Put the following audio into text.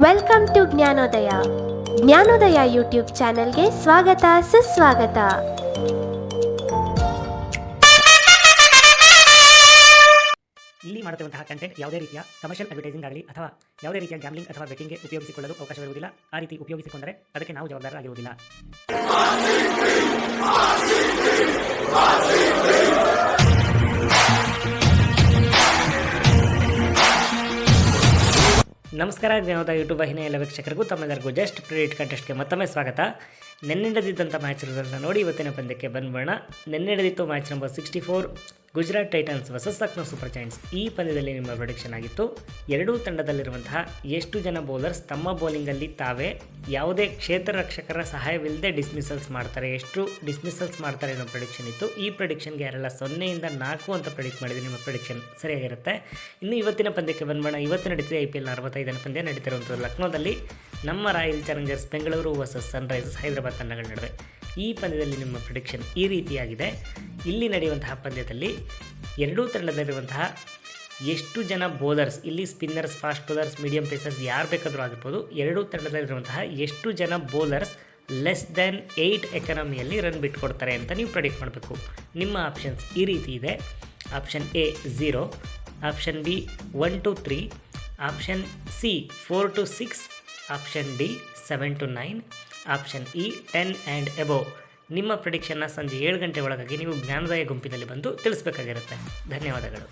Welcome to Jnanodaya. Jnanodaya YouTube ಚಾನೆಲ್ಗೆ ಸ್ವಾಗತ ಸುಸ್ವಾಗತ. ಇಲ್ಲಿ ಮಾಡುತ್ತಿರುವಂತಹ ಕಂಟೆಂಟ್ ಯಾವುದೇ ರೀತಿಯ ಕಮರ್ಷಿಯಲ್ ಅಡ್ವರ್ಟೈಸಿಂಗ್ ಆಗಲಿ ಅಥವಾ ಯಾವುದೇ ರೀತಿಯ ಗ್ಯಾಮ್ಲಿಂಗ್ ಅಥವಾ ಬೆಟ್ಟಿಂಗ್ಗೆ ಉಪಯೋಗಿಸಿಕೊಳ್ಳಲು ಅವಕಾಶವಿರುವುದಿಲ್ಲ. ಆ ರೀತಿ ಉಪಯೋಗಿಸಿಕೊಂಡರೆ ಅದಕ್ಕೆ ನಾವು ಜವಾಬ್ದಾರರಾಗಿರುವುದಿಲ್ಲ. ನಮಸ್ಕಾರ, ಜ್ಞಾನೋದಯ ಯೂಟ್ಯೂಬ್ ವಾಹಿನಿಯ ಎಲ್ಲ ವೀಕ್ಷಕರಿಗೂ ತಮ್ಮೆಲ್ಲರಿಗೂ ಜಸ್ಟ್ ಪ್ರಿಡಿಟ್ ಕಂಟೆಸ್ಟ್ಗೆ ಮತ್ತೊಮ್ಮೆ ಸ್ವಾಗತ. ನೆನ್ನೆ ನಡೆದಿದ್ದಂಥ ಮ್ಯಾಚ್ ರಿಸಲ್ಟ್ನ ನೋಡಿ ಇವತ್ತಿನ ಪಂದ್ಯಕ್ಕೆ ಬಂದ್ಬೋಣ. ನೆನ್ನೆ ನಡೆದಿತ್ತು match number 64 Gujarat Titans versus Lucknow super Giants. ಈ ಪಂದ್ಯದಲ್ಲಿ ನಿಮ್ಮ ಪ್ರೊಡಿಕ್ಷನ್ ಆಗಿತ್ತು, ಎರಡೂ ತಂಡದಲ್ಲಿರುವಂತಹ ಎಷ್ಟು ಜನ ಬೌಲರ್ಸ್ ತಮ್ಮ ಬೌಲಿಂಗಲ್ಲಿ ತಾವೇ ಯಾವುದೇ ಕ್ಷೇತ್ರ ರಕ್ಷಕರ ಸಹಾಯವಿಲ್ಲದೆ ಡಿಸ್ಮಿಸಲ್ಸ್ ಮಾಡ್ತಾರೆ, ಎಷ್ಟು ಡಿಸ್ಮಿಸಲ್ಸ್ ಮಾಡ್ತಾರೆ ಅನ್ನೋ ಪ್ರೊಡಿಕ್ಷನ್ ಇತ್ತು. ಈ ಪ್ರೊಡಿಕ್ಷನ್ಗೆ ಯಾರೆಲ್ಲ 0 ಇಂದ 4 ಅಂತ ಪ್ರೆಡಿಕ್ಟ್ ಮಾಡಿದರೆ ನಿಮ್ಮ ಪ್ರೊಡಿಕ್ಷನ್ ಸರಿಯಾಗಿರುತ್ತೆ. ಇನ್ನು ಇವತ್ತಿನ ಪಂದ್ಯಕ್ಕೆ ಬಂದ್ಬೋಣ. ಇವತ್ತು ನಡೀತಿದೆ IPL 45ನೇ ಪಂದ್ಯ ನಡೀತಿರುವಂಥದ್ದು ಲಕ್ನೋದಲ್ಲಿ ನಮ್ಮ royal Challengers Bengaluru versus Sunrisers Hyderabad ತಂಡಗಳ ನಡುವೆ. ಈ ಪಂದ್ಯದಲ್ಲಿ ನಿಮ್ಮ ಪ್ರಿಡಿಕ್ಷನ್ ಈ ರೀತಿಯಾಗಿದೆ. ಇಲ್ಲಿ ನಡೆಯುವಂತಹ ಪಂದ್ಯದಲ್ಲಿ ಎರಡೂ ತಂಡದಲ್ಲಿರುವಂತಹ ಎಷ್ಟು ಜನ ಬೌಲರ್ಸ್, ಇಲ್ಲಿ spinners, fast bowlers, medium pacers ಯಾರು ಬೇಕಾದರೂ ಆಗಿರ್ಬೋದು, ಎರಡೂ ತಂಡದಲ್ಲಿರುವಂತಹ ಎಷ್ಟು ಜನ ಬೌಲರ್ಸ್ ಲೆಸ್ ದ್ಯಾನ್ 8 ಎಕಾನಮಿಯಲ್ಲಿ ರನ್ ಬಿಟ್ಕೊಡ್ತಾರೆ ಅಂತ ನೀವು ಪ್ರೆಡಿಕ್ಟ್ ಮಾಡಬೇಕು. ನಿಮ್ಮ ಆಪ್ಷನ್ಸ್ ಈ ರೀತಿ ಇದೆ. Option A 0, option B 1 to 3, option C 4 to 6, option D 7 to 9, option E 10 and above. ನಿಮ್ಮ ಪ್ರೆಡಿಕ್ಷನ್ನ ಸಂಜೆ 7 ಗಂಟೆ ಒಳಗಾಗಿ ನೀವು ಜ್ಞಾನೋದಯ ಗುಂಪಿನಲ್ಲಿ ಬಂದು ತಿಳಿಸಬೇಕಾಗಿರುತ್ತೆ. ಧನ್ಯವಾದಗಳು.